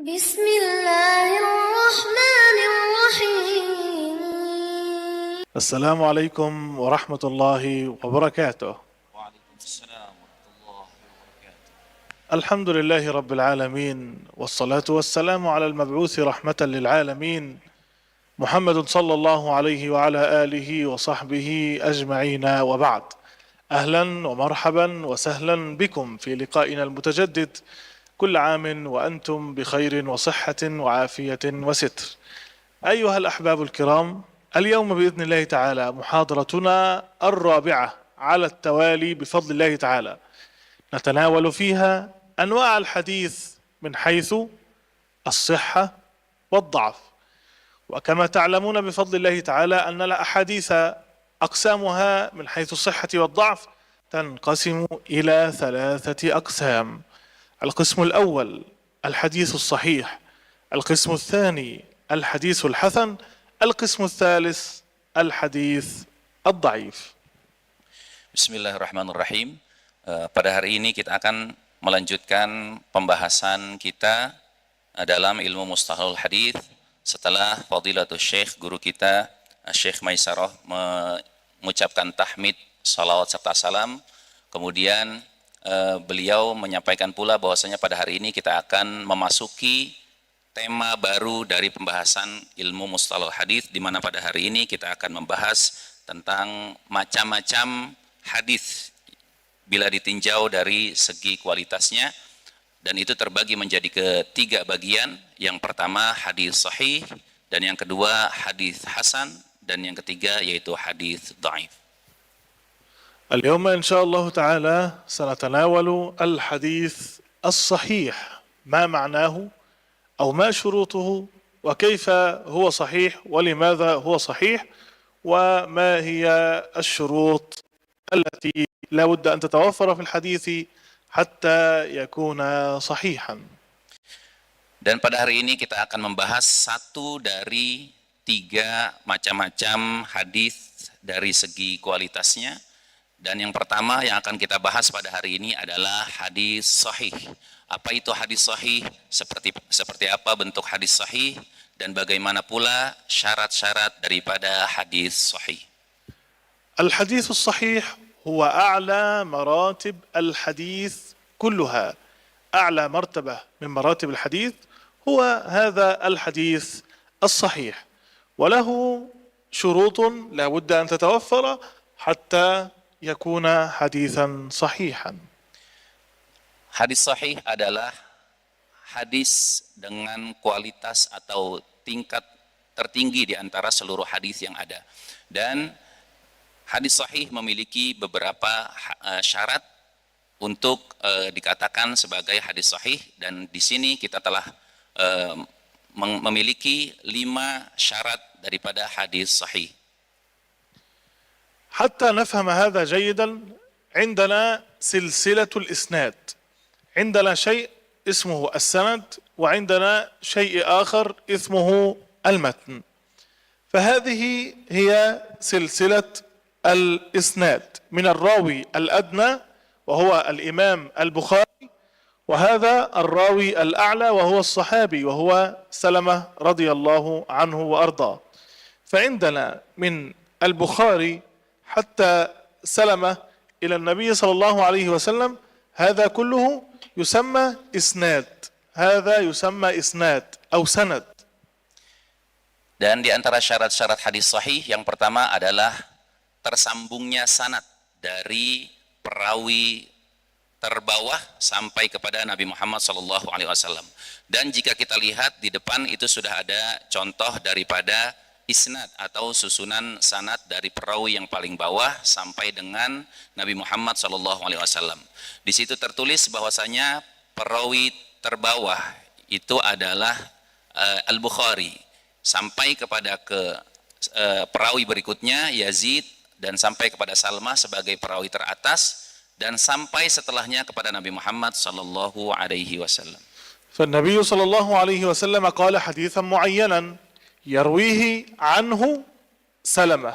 بسم الله الرحمن الرحيم. السلام عليكم ورحمة الله وبركاته. وعليكم السلام ورحمة الله وبركاته. الحمد لله رب العالمين، والصلاة والسلام على المبعوث رحمة للعالمين محمد صلى الله عليه وعلى آله وصحبه أجمعين، وبعد. أهلا ومرحبا وسهلا بكم في لقائنا المتجدد. كل عام وأنتم بخير وصحة وعافية وستر. أيها الأحباب الكرام، اليوم بإذن الله تعالى محاضرتنا الرابعة على التوالي بفضل الله تعالى، نتناول فيها أنواع الحديث من حيث الصحة والضعف. وكما تعلمون بفضل الله تعالى أن الأحاديث أقسامها من حيث الصحة والضعف تنقسم إلى 3 أقسام. القسم الأول الحديث الصحيح، القسم الثاني الحديث الحسن، القسم الثالث الحديث الضعيف. Bismillahirrahmanirrahim. Pada hari ini kita akan melanjutkan pembahasan kita dalam ilmu mustalahul hadis setelah Fadilatul Syekh guru kita Syekh Maisarah mengucapkan tahmid, salawat serta salam. Kemudian beliau menyampaikan pula bahwasanya pada hari ini kita akan memasuki tema baru dari pembahasan ilmu mustalahul hadis, di mana pada hari ini kita akan membahas tentang macam-macam hadis bila ditinjau dari segi kualitasnya, dan itu terbagi menjadi 3 bagian. Yang pertama hadis sahih, dan yang kedua hadis hasan, dan yang ketiga yaitu hadis dhaif. اليوم إن شاء الله تعالى سنتناول الحديث الصحيح، ما معناه أو ما شروطه وكيف هو صحيح ولماذا هو صحيح، وما هي الشروط التي لا بد أن تتوفر في الحديث حتى يكون صحيحا. Dan pada hari ini kita akan membahas 1 dari 3 macam-macam hadis dari segi kualitasnya. Dan yang pertama yang akan kita bahas pada hari ini adalah hadis sahih. Apa itu hadis sahih? Seperti apa bentuk hadis sahih, dan bagaimana pula syarat-syarat daripada hadis sahih. الحديث الصحيح هو أعلى مراتب الحديث كلها. أعلى مرتبة من مراتب الحديث هو هذا الحديث الصحيح، وله شروط لا بد أن تتوفر حتى يكون حديثا صحيحا. Hadis sahih adalah hadis dengan kualitas atau tingkat tertinggi di antara seluruh hadis yang ada. Dan hadis sahih memiliki beberapa syarat untuk dikatakan sebagai hadis sahih, dan di sini kita telah memiliki 5 syarat daripada hadis sahih. حتى نفهم هذا جيدا، عندنا سلسلة الإسناد، عندنا شيء اسمه السند، وعندنا شيء آخر اسمه المتن. فهذه هي سلسلة الإسناد من الراوي الأدنى وهو الإمام البخاري، وهذا الراوي الأعلى وهو الصحابي وهو سلمة رضي الله عنه وأرضاه. فعندنا من البخاري حتى سلمة إلى النبي صلى الله عليه وسلم، هذا كله يسمى إسناد، هذا يسمى إسناد أو سند. Dan di antara syarat-syarat hadis sahih yang pertama adalah tersambungnya sanad dari perawi terbawah sampai kepada Nabi Muhammad SAW. Dan jika kita lihat di depan itu sudah ada contoh daripada isnad atau susunan sanad dari perawi yang paling bawah sampai dengan Nabi Muhammad SAW. Di situ tertulis bahwasanya perawi terbawah itu adalah Al-Bukhari, sampai kepada perawi berikutnya Yazid, dan sampai kepada Salmah sebagai perawi teratas, dan sampai setelahnya kepada Nabi Muhammad SAW. فالنبي صلى الله عليه وسلم قال حديثا معينا يرويه عنه سلمة،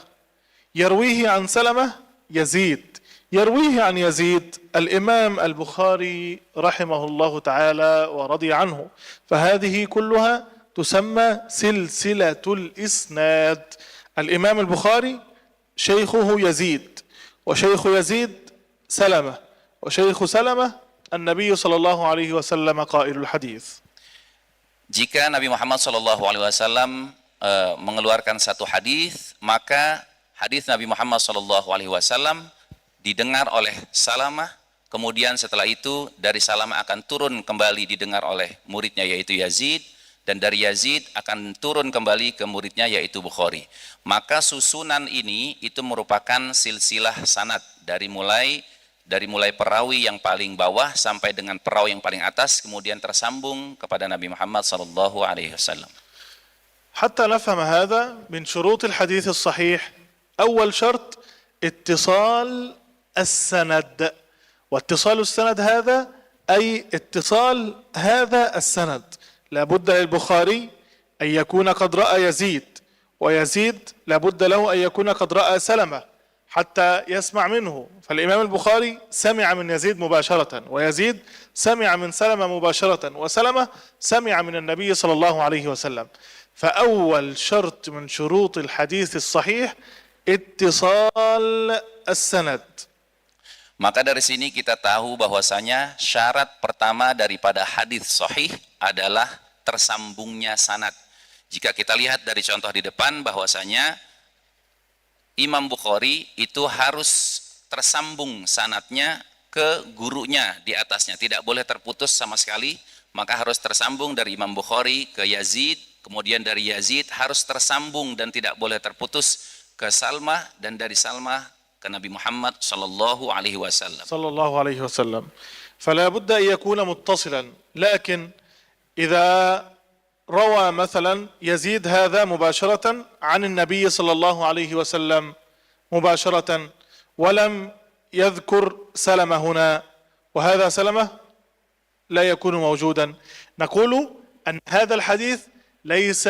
يرويه عن سلمة يزيد، يرويه عن يزيد الإمام البخاري رحمه الله تعالى ورضي عنه، فهذه كلها تسمى سلسلة الإسناد. الإمام البخاري شيخه يزيد، وشيخ يزيد سلمة، وشيخ سلمة النبي صلى الله عليه وسلم قائل الحديث. Jika Nabi Muhammad SAW mengeluarkan satu hadis, maka hadis Nabi Muhammad SAW didengar oleh Salamah, kemudian setelah itu dari Salamah akan turun kembali didengar oleh muridnya yaitu Yazid, dan dari Yazid akan turun kembali ke muridnya yaitu Bukhari. Maka susunan ini itu merupakan silsilah sanad dari mulai perawi yang paling bawah sampai dengan perawi yang paling atas, kemudian tersambung kepada Nabi Muhammad sallallahu alaihi wasallam. حتى نفهم هذا من شروط الحديث الصحيح، أول شرط اتصال السند، واتصال السند هذا أي اتصال هذا السند. لابد للبخاري أن يكون قد رأى يزيد، ويزيد لابد له أن يكون قد رأى سلمة حتى يسمع منه. فالإمام البخاري سمع من يزيد مباشرة، ويزيد سمع من سلمة مباشرة، وسلمة سمع من النبي صلى الله عليه وسلم. فأول شرط من شروط الحديث الصحيح اتصال السند. Maka dari sini kita tahu bahwasanya syarat pertama daripada hadis sahih adalah tersambungnya sanad. Jika kita lihat dari contoh di depan bahwasanya Imam Bukhari itu harus tersambung sanadnya ke gurunya di atasnya, tidak boleh terputus sama sekali, maka harus tersambung dari Imam Bukhari ke Yazid, kemudian dari Yazid harus tersambung dan tidak boleh terputus ke Salmah, dan dari Salmah ke Nabi Muhammad sallallahu alaihi wasallam. صلى الله عليه وسلم. فلا بد أن يكون متصلا، لكن إذا روى مثلا يزيد هذا مباشرة عن النبي صلى الله عليه وسلم مباشرة، ولم يذكر سلمة هنا، وهذا سلمة لا يكون موجودا، نقول أن هذا الحديث ليس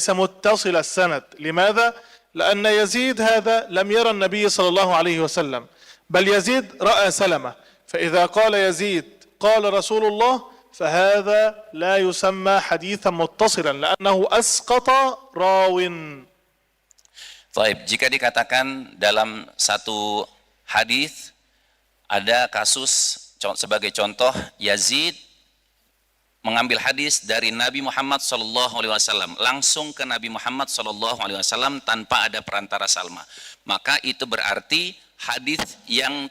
متصل السند. لماذا؟ لأن يزيد هذا لم يرى النبي صلى الله عليه وسلم، بل يزيد رأى سلمة، فإذا قال يزيد قال رسول الله فهذا لا يسمى حديثا متصلا لأنه أسقط راو. Baik, jika dikatakan dalam satu hadis ada kasus sebagai contoh Yazid mengambil hadis dari Nabi Muhammad SAW langsung ke Nabi Muhammad SAW tanpa ada perantara Salma, maka itu berarti hadis yang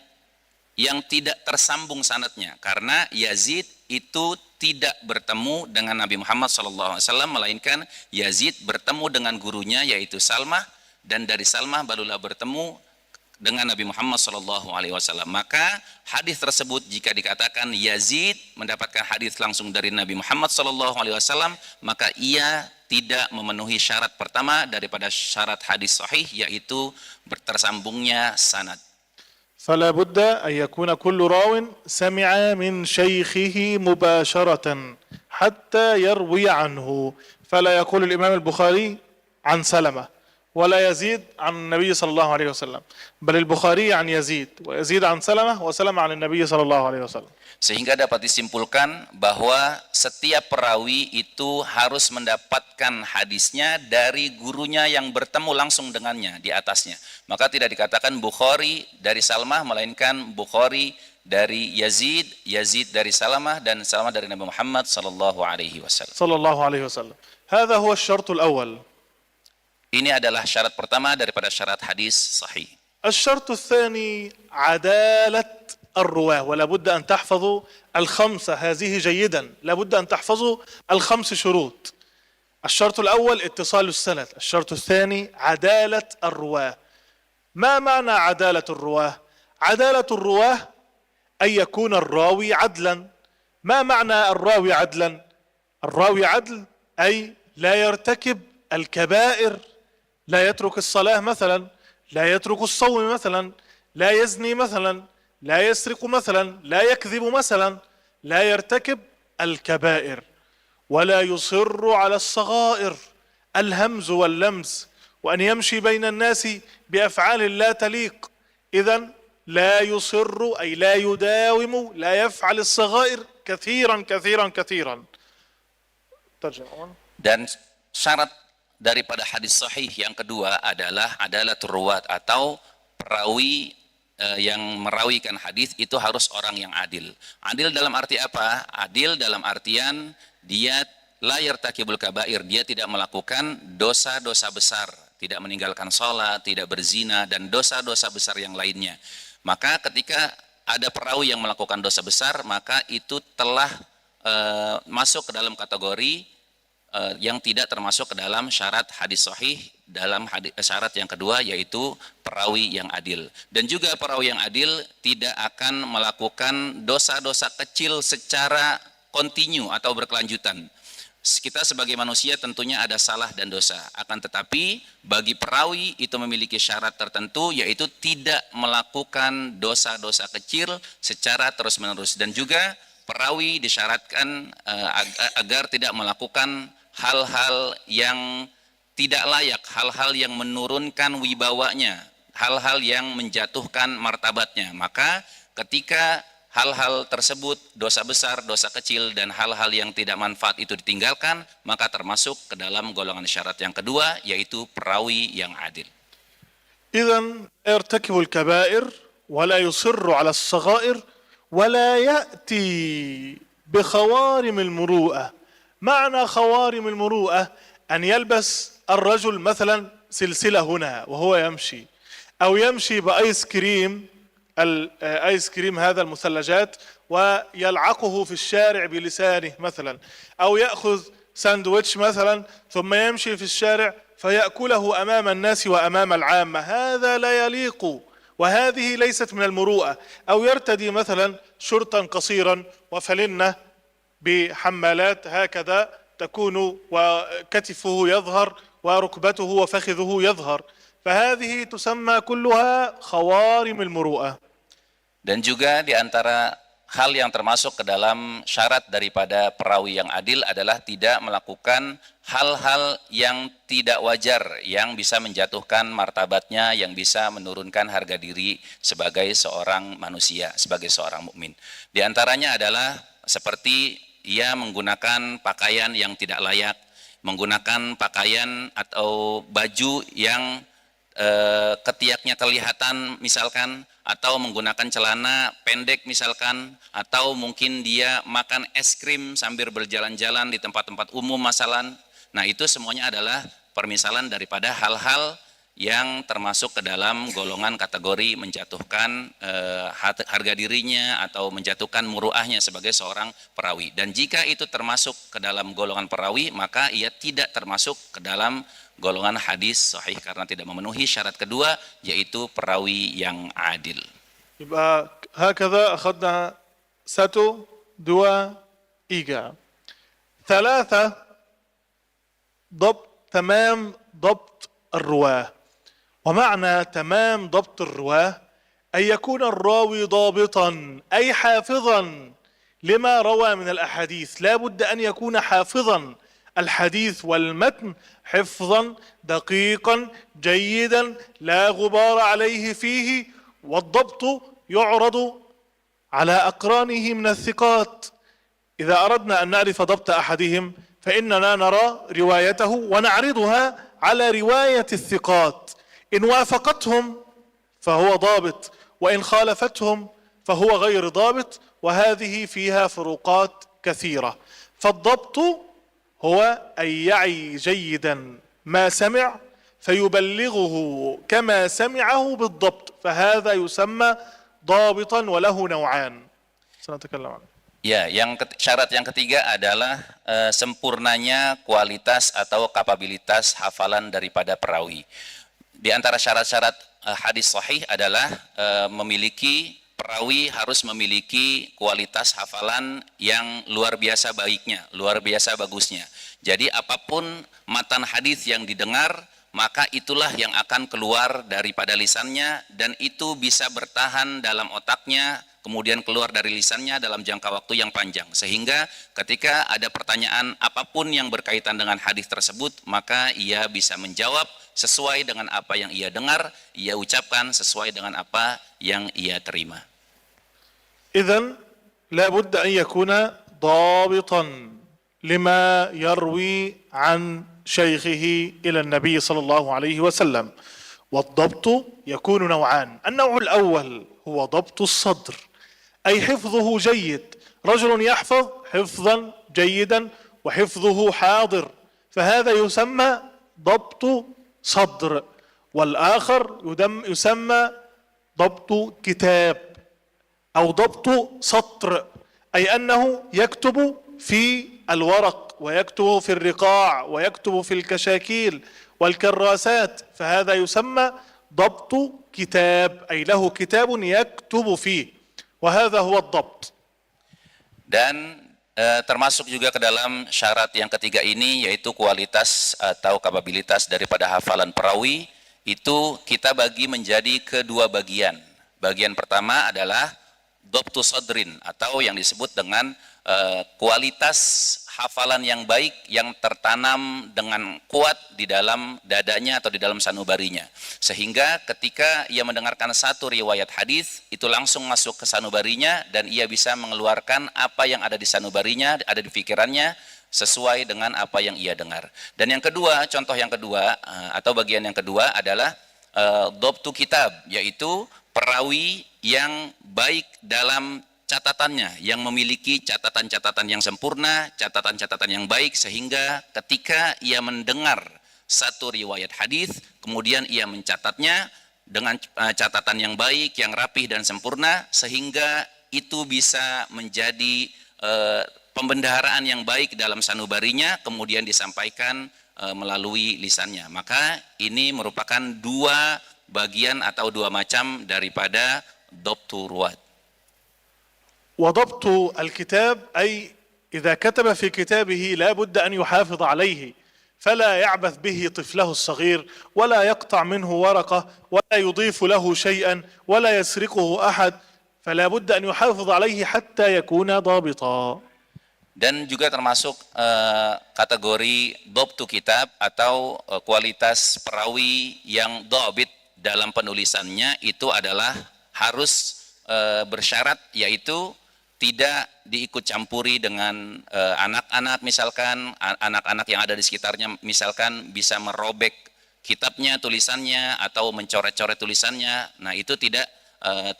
tidak tersambung sanadnya, karena Yazid itu tidak bertemu dengan Nabi Muhammad SAW, melainkan Yazid bertemu dengan gurunya yaitu Salmah, dan dari Salmah barulah bertemu dengan Nabi Muhammad SAW. Maka hadis tersebut jika dikatakan Yazid mendapatkan hadis langsung dari Nabi Muhammad SAW, maka ia tidak memenuhi syarat pertama daripada syarat hadis sahih, yaitu tersambungnya sanad. فلا بد أن يكون كل راو سمع من شيخه مباشرة حتى يروي عنه، فلا يقول الإمام البخاري عن سلمة ولا يزيد عن النبي صلى الله عليه وسلم، بل البخاري عن يزيد، ويزيد عن سلمة، وسلمة عن النبي صلى الله عليه وسلم. Sehingga dapat disimpulkan bahwa setiap perawi itu harus mendapatkan hadisnya dari gurunya yang bertemu langsung dengannya di atasnya. Maka tidak dikatakan Bukhari dari Salmah, melainkan Bukhari dari Yazid, Yazid dari Salamah, dan Salamah dari Nabi Muhammad sallallahu alaihi wasallam. sallallahu alaihi wasallam. هذا هو الشرط الأول. Ini adalah syarat pertama daripada syarat hadis sahih. الشرط الثاني عدالة الرواة، ولا بد أن تحفظوا الخمسة هذه جيدا، لا بد أن تحفظوا الخمس شروط. الشرط الأول اتصال السند، الشرط الثاني عدالة الرواة. ما معنى عدالة الرواة؟ عدالة الرواة أن يكون الراوي عدلا. ما معنى الراوي عدلا؟ الراوي عدل أي لا يرتكب الكبائر، لا يترك الصلاة مثلا، لا يترك الصوم مثلا، لا يزني مثلا، لا يسرق مثلا، لا يكذب مثلا، لا يرتكب الكبائر، ولا يصر على الصغائر، الهمز واللمز، وأن يمشي بين الناس بأفعال لا تليق، إذن لا يصر أي لا يداوم، لا يفعل الصغائر كثيرا كثيرا كثيرا. ترجمة. Dan syarat daripada hadis sahih yang kedua adalah ruwat atau perawi yang merawikan hadis itu harus orang yang adil. Adil dalam arti apa? Adil dalam artian dia la yartakibul kabair, dia tidak melakukan dosa-dosa besar, tidak meninggalkan sholat, tidak berzina dan dosa-dosa besar yang lainnya. Maka ketika ada perawi yang melakukan dosa besar, maka itu telah masuk ke dalam kategori yang tidak termasuk ke dalam syarat hadis sahih. Dalam syarat yang kedua yaitu perawi yang adil. Dan juga perawi yang adil tidak akan melakukan dosa-dosa kecil secara kontinu atau berkelanjutan. Kita sebagai manusia tentunya ada salah dan dosa, akan tetapi bagi perawi itu memiliki syarat tertentu, yaitu tidak melakukan dosa-dosa kecil secara terus-menerus. Dan juga perawi disyaratkan agar tidak melakukan hal-hal yang tidak layak, hal-hal yang menurunkan wibawanya, hal-hal yang menjatuhkan martabatnya. Maka ketika hal-hal tersebut, dosa besar, dosa kecil, dan hal-hal yang tidak manfaat itu ditinggalkan, maka termasuk ke dalam golongan syarat yang kedua, yaitu perawi yang adil. إذن يرتكب الكبائر ولا يصر على الصغائر ولا يأتي بخوارم المروءة. معنى خوارم المروءة أن يلبس الرجل مثلا سلسلة هنا وهو يمشي، أو يمشي بآيس كريم، الآيس كريم هذا المثلجات، ويلعقه في الشارع بلسانه مثلا، أو يأخذ ساندويتش مثلا ثم يمشي في الشارع فيأكله أمام الناس وأمام العامة. هذا لا يليق، وهذه ليست من المروءة. أو يرتدي مثلا شرطا قصيرا وفلنة بحمالات هكذا تكون وكتفه يظهر وركبته وفخذه يظهر، فهذه تسمى كلها خوارم المروءة. Dan juga di antara hal yang termasuk ke dalam syarat daripada perawi yang adil adalah tidak melakukan hal-hal yang tidak wajar, yang bisa menjatuhkan martabatnya, yang bisa menurunkan harga diri sebagai seorang manusia, sebagai seorang mukmin. Di antaranya adalah seperti ia menggunakan pakaian yang tidak layak, menggunakan pakaian atau baju yang ketiaknya kelihatan misalkan, atau menggunakan celana pendek misalkan, atau mungkin dia makan es krim sambil berjalan-jalan di tempat-tempat umum masalan. Nah, itu semuanya adalah permisalan daripada hal-hal yang termasuk ke dalam golongan kategori menjatuhkan harga dirinya atau menjatuhkan muruahnya sebagai seorang perawi. Dan jika itu termasuk ke dalam golongan perawi, maka ia tidak termasuk ke dalam golongan hadis sahih karena tidak memenuhi syarat kedua, yaitu perawi yang adil. يبقى هكذا أخذنا ستو دوا إيجا ثلاثة تمام ضبط الرواه. ومعنى تمام ضبط الرواه أن يكون الراوي ضابطا أي حافظا لما روى من الأحاديث. لا بد أن يكون حافظا الحديث والمتن حفظا دقيقا جيدا لا غبار عليه فيه. والضبط يعرض على أقرانه من الثقات. إذا أردنا أن نعرف ضبط أحدهم فإننا نرى روايته ونعرضها على رواية الثقات. إن وافقتهم فهو ضابط، وإن خالفتهم فهو غير ضابط، وهذه فيها فروقات كثيرة. فالضبط هو أن يعي جيدا ما سمع فيبلغه كما سمعه بالضبط، فهذا يسمى ضابطا وله نوعان سنتكلم عنه. Ya, syarat yang ketiga adalah sempurnanya kualitas atau kapabilitas hafalan daripada perawi. Di antara syarat-syarat hadis sahih adalah perawi harus memiliki kualitas hafalan yang luar biasa baiknya, luar biasa bagusnya. Jadi apapun matan hadis yang didengar, maka itulah yang akan keluar daripada lisannya, dan itu bisa bertahan dalam otaknya, kemudian keluar dari lisannya dalam jangka waktu yang panjang. Sehingga ketika ada pertanyaan apapun yang berkaitan dengan hadis tersebut, maka ia bisa menjawab sesuai dengan apa yang ia dengar, ia ucapkan sesuai dengan apa yang ia terima. إذن لا بد أن يكون ضابطا لما يروي عن شيخه إلى النبي صلى الله عليه وسلم. والضبط يكون نوعان: النوع الأول هو ضبط الصدر، أي حفظه جيد، رجل يحفظ حفظا جيدا وحفظه حاضر، فهذا يسمى ضبط صدر. والآخر يسمى ضبط كتاب أو ضبط سطر، أي أنه يكتب في الورق ويكتب في الرقاع ويكتب في الكشاكيل والكراسات، فهذا يسمى ضبط كتاب، أي له كتاب يكتب فيه، وهذا هو الضبط. Dan termasuk juga ke dalam syarat yang ketiga ini, yaitu kualitas atau kapabilitas daripada hafalan perawi, itu kita bagi menjadi kedua bagian. Bagian pertama adalah dhabtu sadrin, atau yang disebut dengan kualitas hafalan yang baik yang tertanam dengan kuat di dalam dadanya atau di dalam sanubarinya, sehingga ketika ia mendengarkan satu riwayat hadis itu langsung masuk ke sanubarinya dan ia bisa mengeluarkan apa yang ada di sanubarinya, ada di pikirannya sesuai dengan apa yang ia dengar. Dan yang kedua, contoh yang kedua atau bagian yang kedua adalah dhabtu kitab, yaitu perawi yang baik dalam catatannya, yang memiliki catatan-catatan yang sempurna, catatan-catatan yang baik, sehingga ketika ia mendengar satu riwayat hadis, kemudian ia mencatatnya dengan catatan yang baik, yang rapih dan sempurna, sehingga itu bisa menjadi pembendaharaan yang baik dalam sanubarinya, kemudian disampaikan melalui lisannya. Maka ini merupakan dua bagian atau dua macam daripada dhabtu ruwat. وضبط الكتاب أي إذا كتب في كتابه لا بد أن يحافظ عليه، فلا يعبث به طفله الصغير، ولا يقطع منه ورقة، ولا يضيف له شيئا، ولا يسرقه أحد، فلا بد أن يحافظ عليه حتى يكون ضابطا. Dan juga termasuk kategori dhabtu kitab atau kualitas perawi yang dhabit dalam penulisannya itu adalah harus bersyarat, yaitu tidak diikut campuri dengan anak-anak, misalkan anak-anak yang ada di sekitarnya misalkan bisa merobek kitabnya, tulisannya, atau mencoret-coret tulisannya. Nah, itu tidak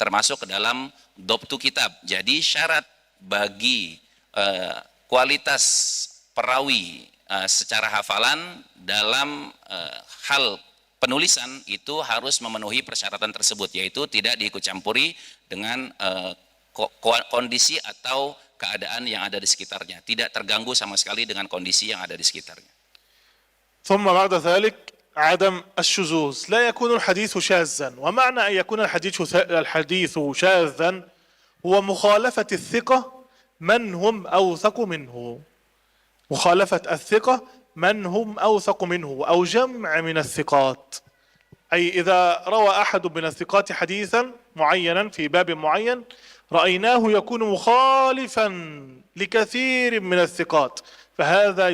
termasuk ke dalam dhabtu kitab. Jadi syarat bagi kualitas perawi secara hafalan dalam hal penulisan itu harus memenuhi persyaratan tersebut, yaitu tidak diikut campuri dengan kondisi atau keadaan yang ada di sekitarnya, tidak terganggu sama sekali dengan kondisi yang ada di sekitarnya. ثم بعد ذلك عدم الشذوذ، لا يكون الحديث شاذا، ومعنى أن يكون الحديث شاذا هو مخالفة الثقة من هم أوثق منه، مخالفة الثقة من هم أوثق منه أو جمع من الثقات، أي إذا روى أحد من الثقات حديثا معينا في باب معين رأيناه يكون مخالفا لكثير من الثقات، فهذا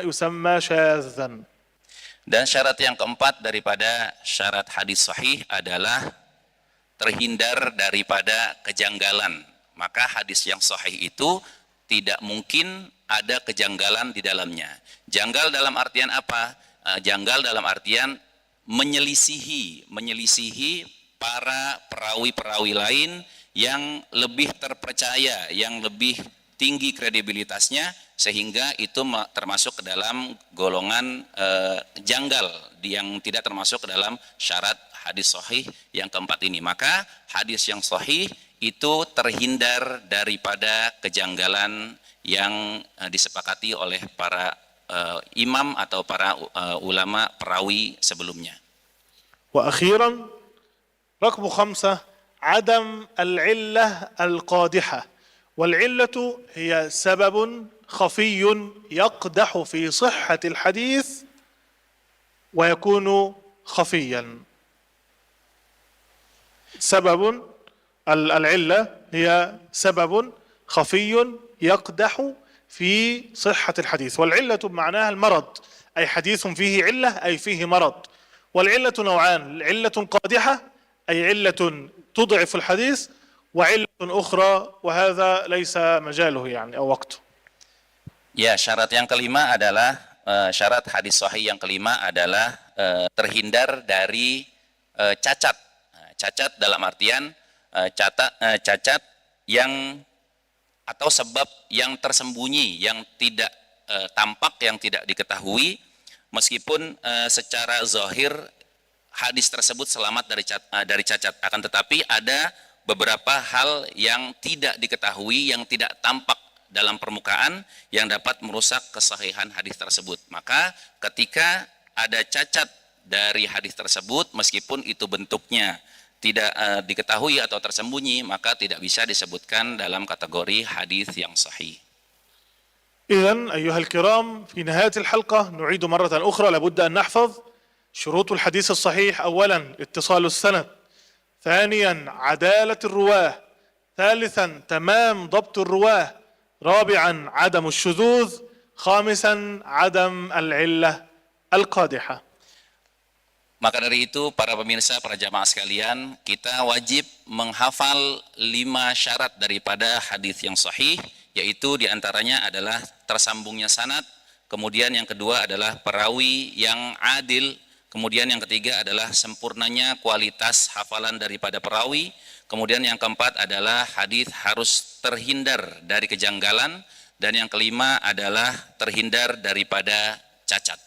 يسمى شاذا. Dan syarat yang keempat daripada syarat hadis sahih adalah terhindar daripada kejanggalan. Maka hadis yang sahih itu tidak mungkin ada kejanggalan di dalamnya. Janggal dalam artian apa? Janggal dalam artian menyelisihi para perawi-perawi lain yang lebih terpercaya, yang lebih tinggi kredibilitasnya, sehingga itu termasuk ke dalam golongan janggal yang tidak termasuk ke dalam syarat hadis sahih yang keempat ini. Maka hadis yang sahih itu terhindar daripada kejanggalan yang disepakati oleh para imam atau para ulama perawi sebelumnya. Wa akhiran, raqam 5, عدم العلة القادحة، والعلة هي سبب خفي يقدح في صحة الحديث ويكون خفيا. سبب العلة هي سبب خفي يقدح في صحة الحديث. والعلة بمعناها المرض، أي حديث فيه علة أي فيه مرض. والعلة نوعان: علة قادحة أي علة تضعف الحديث، وعلة أخرى وهذا ليس مجاله يعني أو وقته. Ya, syarat yang kelima adalah syarat hadis sahih yang kelima adalah terhindar dari cacat. Cacat dalam artian cacat yang atau sebab yang tersembunyi, yang tidak tampak, yang tidak diketahui, meskipun secara zahir hadis tersebut selamat dari cacat. Akan tetapi ada beberapa hal yang tidak diketahui, yang tidak tampak dalam permukaan, yang dapat merusak kesahihan hadis tersebut. Maka ketika ada cacat dari hadis tersebut, meskipun itu bentuknya tidak diketahui atau tersembunyi, maka tidak bisa disebutkan dalam kategori hadis yang sahih. إذن أيها الكرام، في نهاية الحلقة نعيد مرة أخرى لابد أن نحفظ شروط الحديث الصحيح: أولا اتصال السند، ثانيا عدالة الرواه، ثالثا تمام ضبط الرواه، رابعا عدم الشذوذ، خامسا عدم العلة القادحة. Maka dari itu para pemirsa, para jamaah sekalian, kita wajib menghafal 5 syarat daripada hadis yang sahih, yaitu diantaranya adalah tersambungnya sanad, kemudian yang kedua adalah perawi yang adil, kemudian yang ketiga adalah sempurnanya kualitas hafalan daripada perawi, kemudian yang keempat adalah hadis harus terhindar dari kejanggalan, dan yang kelima adalah terhindar daripada cacat.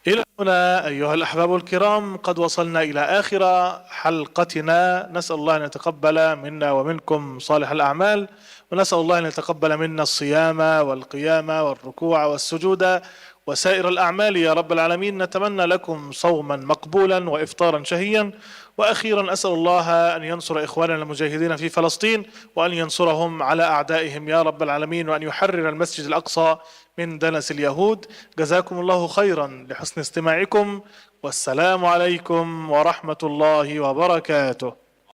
إلى هنا أيها الأحباب الكرام قد وصلنا إلى آخر حلقتنا. نسأل الله أن يتقبل منا ومنكم صالح الأعمال، ونسأل الله أن يتقبل منا الصيام والقيام والركوع والسجود وسائر الأعمال يا رب العالمين. نتمنى لكم صوما مقبولا وإفطارا شهيا. وأخيرا أسأل الله أن ينصر إخواننا المجاهدين في فلسطين، وأن ينصرهم على أعدائهم يا رب العالمين، وأن يحرر المسجد الأقصى من دنس اليهود. جزاكم الله خيرا لحسن استماعكم، والسلام عليكم ورحمة الله وبركاته.